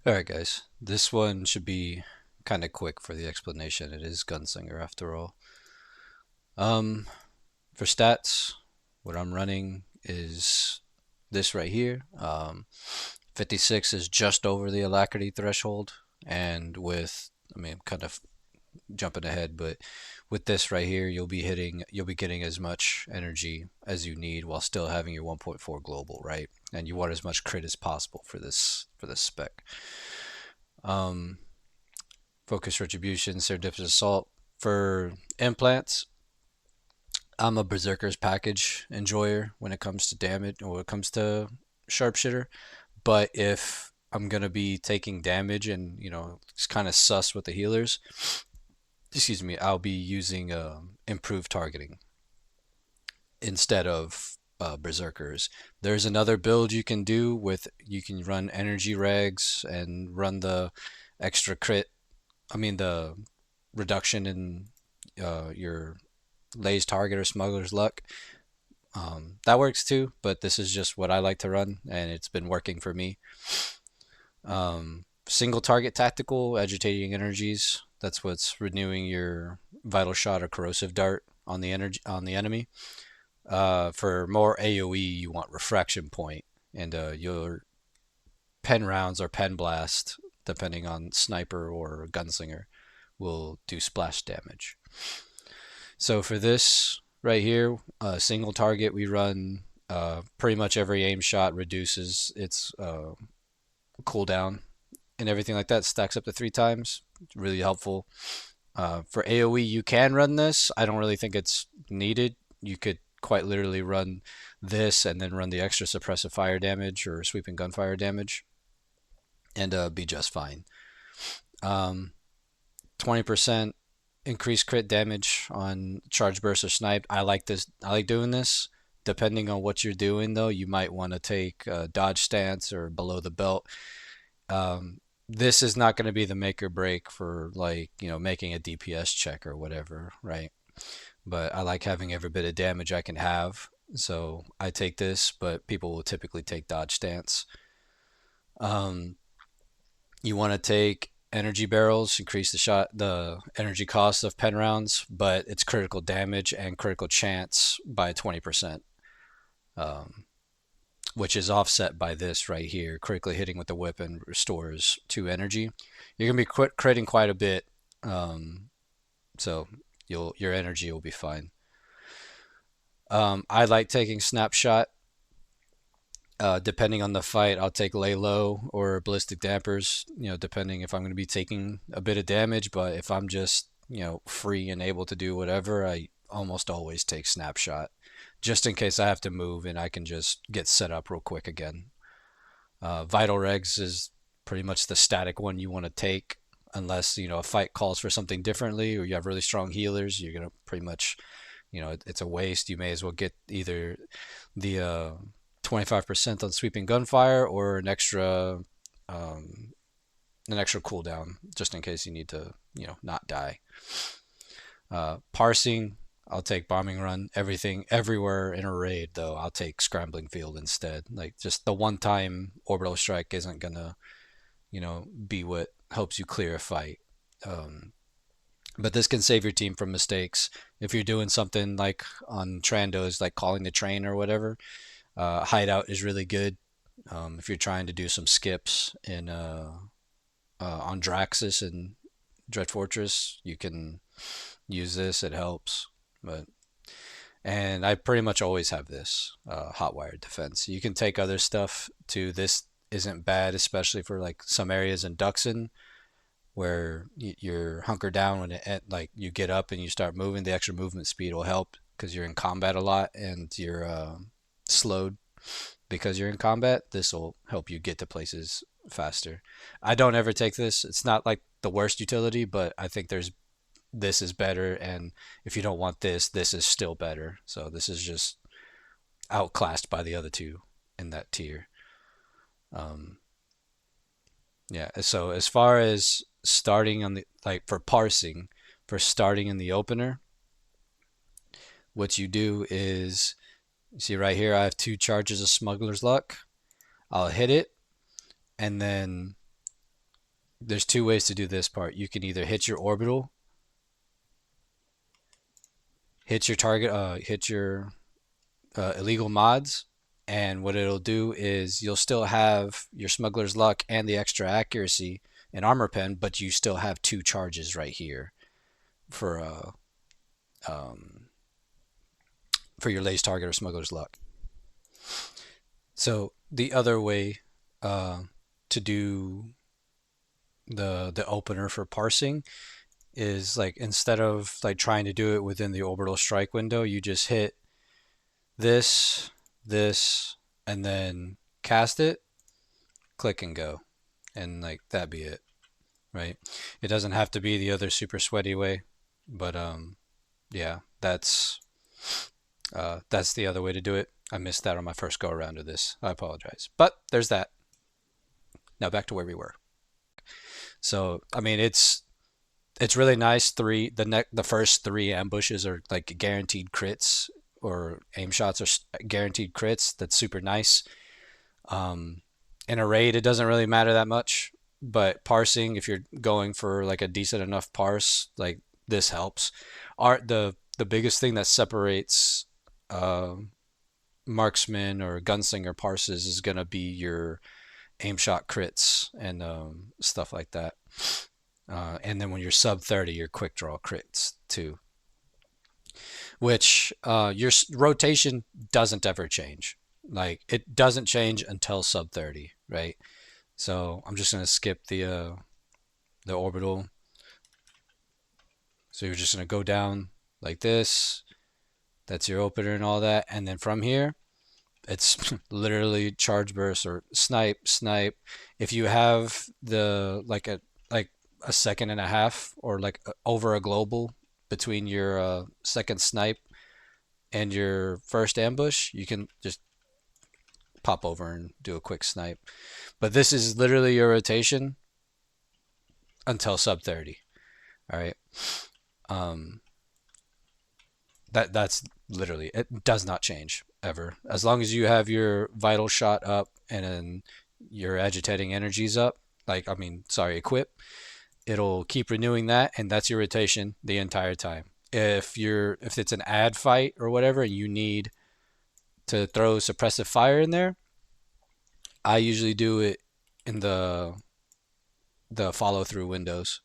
Alright guys, this one should be kind of quick for the explanation. It is Gunslinger after all. Um, for stats, what I'm running is this right here. 56 is just over the alacrity threshold, and I'm kind of jumping ahead, but with this right here, you'll be getting as much energy as you need while still having your 1.4 global, right? And you want as much crit as possible for this spec. Um, Focus Retribution, Serendipitous Assault. For implants, I'm a Berserker's package enjoyer when it comes to damage or when it comes to Sharpshooter. But if I'm gonna be taking damage and it's kind of sus with the healers, excuse me, I'll be using improved targeting instead of berserkers. There's another build you can do with you can run energy regs and run the extra crit. I mean the reduction in your Lay's target or smuggler's luck. That works too, but this is just what I like to run, and it's been working for me. Single target tactical, agitating energies. That's what's renewing your vital shot or corrosive dart on the enemy. For more AOE, you want refraction point, and your pen rounds or pen blast, depending on sniper or gunslinger, will do splash damage. So for this right here, single target, we run pretty much every aim shot reduces its cooldown and everything like that. Stacks up to 3 times. Really helpful. For AoE, you can run this. I don't really think it's needed. You could quite literally run this and then run the extra suppressive fire damage or sweeping gunfire damage and be just fine. 20% increased crit damage on charge burst or snipe. I like this. I like doing this. Depending on what you're doing, though, you might want to take dodge stance or below the belt. This is not going to be the make or break for making a DPS check or whatever, right? But I like having every bit of damage I can have, so I take this. But people will typically take dodge stance. Um, you want to take energy barrels, increase the energy cost of pen rounds, but it's critical damage and critical chance by 20%, um, which is offset by this right here. Critically hitting with the weapon restores 2 energy. You're gonna be critting quite a bit, so your energy will be fine. I like taking snapshot. Depending on the fight, I'll take lay low or ballistic dampers, depending if I'm going to be taking a bit of damage. But if I'm just, free and able to do whatever, I almost always take snapshot just in case I have to move and I can just get set up real quick again. Vital regs is pretty much the static one you want to take unless, a fight calls for something differently or you have really strong healers. You're going to pretty much, it's a waste. You may as well get either the 25% on sweeping gunfire or um, an extra cooldown just in case you need to not die. Parsing, I'll take bombing run. Everything everywhere in a raid though, I'll take scrambling field instead. Like just the one time orbital strike isn't gonna be what helps you clear a fight. Um, but this can save your team from mistakes if you're doing something like on Trandos, like calling the train or whatever. Hideout is really good. If you're trying to do some skips on Draxus and Dread Fortress, you can use this. It helps. But and I pretty much always have this hotwired defense. You can take other stuff too. This isn't bad, especially for like some areas in Duxon where you're hunkered down when like you get up and you start moving. The extra movement speed will help because you're in combat a lot and you're slowed because you're in combat. This will help you get to places faster. I don't ever take this. It's not like the worst utility, but I think this is better, and if you don't want this, this is still better. So this is just outclassed by the other two in that tier. Um, yeah. So as far as starting on the like for parsing, for starting in the opener, what you do is you see right here, I have 2 charges of Smuggler's Luck. I'll hit it, and then there's two ways to do this part. You can either hit your orbital, hit your target, hit your illegal mods, and what it'll do is you'll still have your smuggler's luck and the extra accuracy and armor pen, but you still have two charges right here for um, for your lace target or smuggler's luck. So the other way to do the opener for parsing is like instead of like trying to do it within the orbital strike window, you just hit this, this, and then cast it, click and go, and like that be it, right? It doesn't have to be the other super sweaty way, but yeah, that's the other way to do it. I missed that on my first go around of this. I apologize, but there's that. Now back to where we were. So I mean, it's really nice. The first three ambushes are like guaranteed crits, or aim shots are guaranteed crits. That's super nice. In a raid, it doesn't really matter that much, but parsing, if you're going for like a decent enough parse, like this helps. The biggest thing that separates Marksman or Gunslinger parses is gonna be your aim shot crits and stuff like that. And then when you're sub 30, your quick draw crits too, which your rotation doesn't ever change. Like it doesn't change until sub 30, right? So I'm just gonna skip the orbital. So you're just gonna go down like this. That's your opener and all that, and then from here, it's literally charge burst or snipe, snipe. If you have the like a second and a half or like over a global between your second snipe and your first ambush, you can just pop over and do a quick snipe. But this is literally your rotation until sub 30. All right. Um, that's literally, it does not change ever. As long as you have your vital shot up and then your agitating energies up, like I mean, sorry, equip, it'll keep renewing that, and that's your rotation the entire time. If it's an ad fight or whatever, and you need to throw suppressive fire in there, I usually do it in the follow through windows,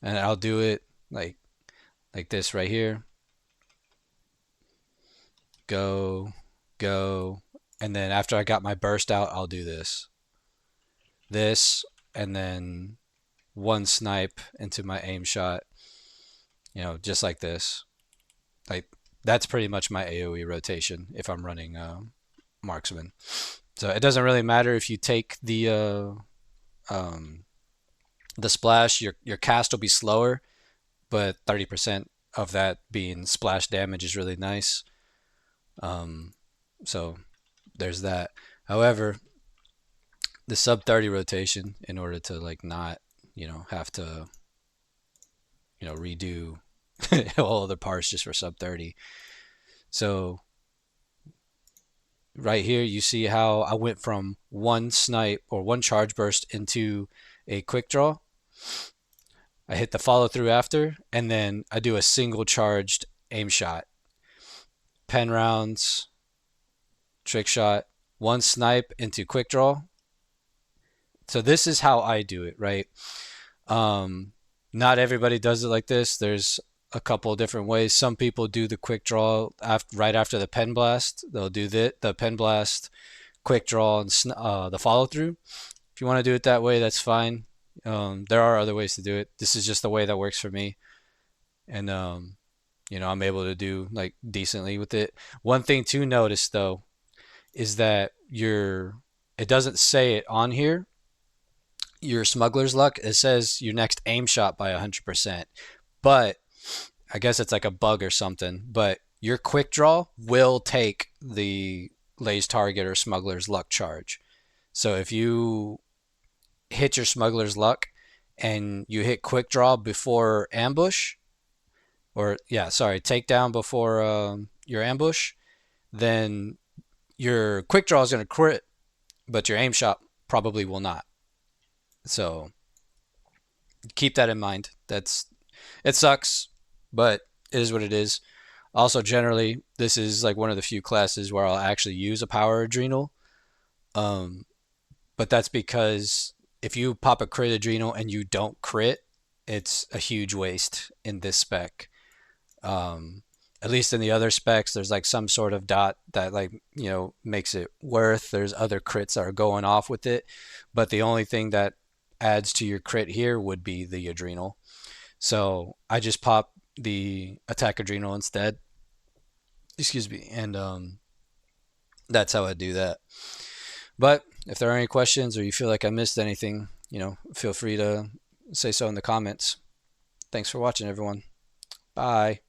and I'll do it like this right here. Go, go, and then after I got my burst out, I'll do this, and then one snipe into my aim shot, just like this. Like that's pretty much my AoE rotation if I'm running Marksman. So it doesn't really matter if you take the splash. Your cast will be slower, but 30% of that being splash damage is really nice. So there's that. However, the sub 30 rotation, in order to like not have to redo all other parts just for sub 30. So right here you see how I went from one snipe or one charge burst into a quick draw. I hit the follow through after, and then I do a single charged aim shot. Pen rounds, trick shot, one snipe into quick draw. So this is how I do it, right? Not everybody does it like this. There's a couple different ways. Some people do the quick draw right after the pen blast. They'll do the pen blast, quick draw, and the follow through. If you want to do it that way, that's fine. There are other ways to do it. This is just the way that works for me, and I'm able to do like decently with it. One thing to notice though is that it doesn't say it on here. Your smuggler's luck, it says your next aim shot by 100%, but I guess it's like a bug or something. But your quick draw will take the lays target or smuggler's luck charge. So if you hit your smuggler's luck and you hit quick draw before ambush, or takedown before your ambush, then your quick draw is going to crit, but your aim shot probably will not. So keep that in mind. It sucks, but it is what it is. Also, generally, this is like one of the few classes where I'll actually use a power adrenal. Um, but that's because if you pop a crit adrenal and you don't crit, it's a huge waste in this spec. Um, at least in the other specs, there's like some sort of dot that like makes it worth. There's other crits that are going off with it, but the only thing that adds to your crit here would be the adrenal. So I just pop the attack adrenal instead. Excuse me, and that's how I do that. But if there are any questions or you feel like I missed anything, feel free to say so in the comments. Thanks for watching, everyone. Bye.